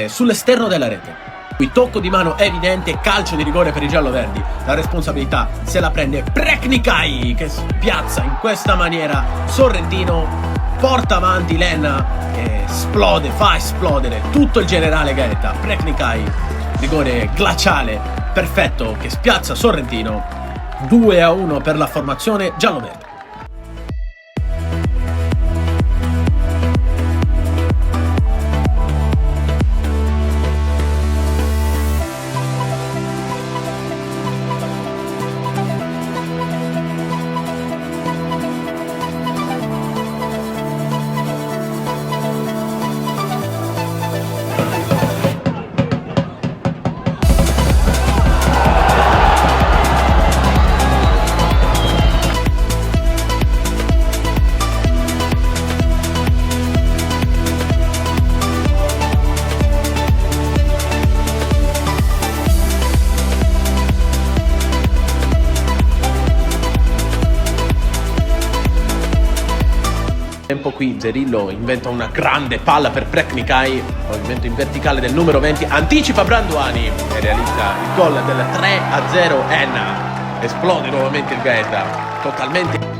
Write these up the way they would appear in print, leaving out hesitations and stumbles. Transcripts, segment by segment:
Sull'esterno della rete. Qui tocco di mano evidente, calcio di rigore per i gialloverdi. La responsabilità se la prende Preknikai, che spiazza in questa maniera Sorrentino, porta avanti Lena e esplode, fa esplodere tutto il generale Gaeta. Preknikai, rigore glaciale, perfetto, che spiazza Sorrentino. 2-1 per la formazione gialloverde. Tempo qui Zerillo inventa una grande palla per Preknikai, movimento in verticale del numero 20, anticipa Branduani e realizza il gol del 3-0. Enna, esplode nuovamente il Gaeta, totalmente.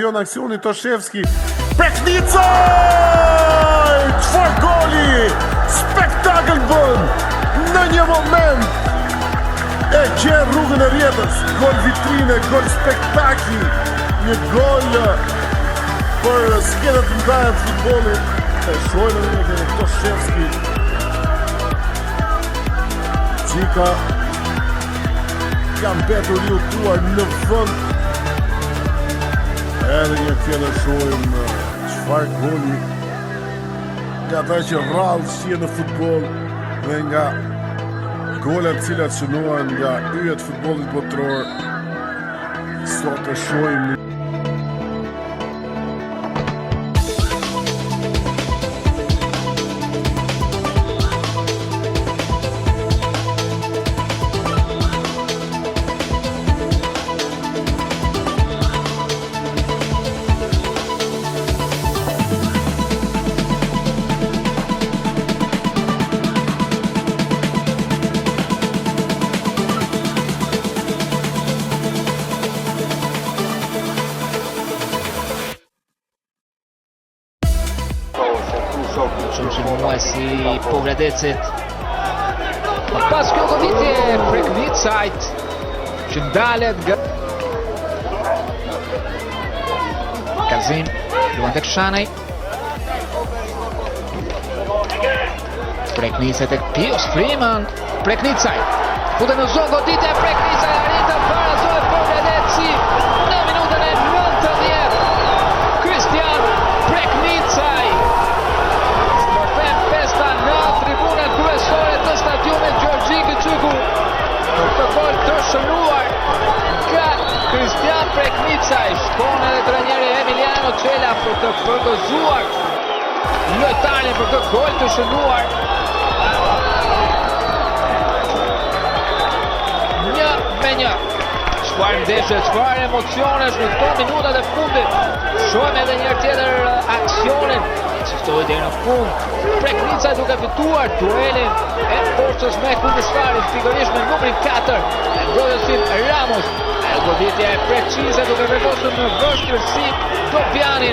Вион аксиони Тошевски. Пекница! Твой голи! Spektakl bën në një moment e gjen rrugën e rjetës. Gol vitrine, gol spektakli, një gol për skenat të ndaja të futbollit. E shohim në Toshevski. Gjorgjika kam betur një tuar në fund. Edhe një tjetër shohim çfarë goli nga ata që rrallë si në futboll dhe nga golat cilat synohen nga yjet futbollit botëror. Sot e shohim Si Povradecit. Pas kjo goditje Preknicajt që ndalet nga Kalzin, luan tek Shanej. Preknicaj tek Pius Freeman. Preknicaj futen në zonë goditje Preknicaj arritën para zonë Povradeci në minutën e 90. Kristian Preknicaj kryesore të stadiumit Gjorgjik Çuku për këtë gol të shënuar nga Kristian Preknicaj. Shkon edhe trajneri Emiliano Cela për të përgëzuar lojtarin për këtë gol të shënuar. 1-1. Çfarë ndeshje, çfarë emocionesh në këto minutat e fundit. Shohim edhe një tjetër aksionin që shtoi deri në fund. Preknicaj duke fituar duelin e forcës me kundërshtarin, pikërisht me numrin 4, e mbrojtësin Ramos. Goditja e precize duke vendosur në vështirësi Dobianin.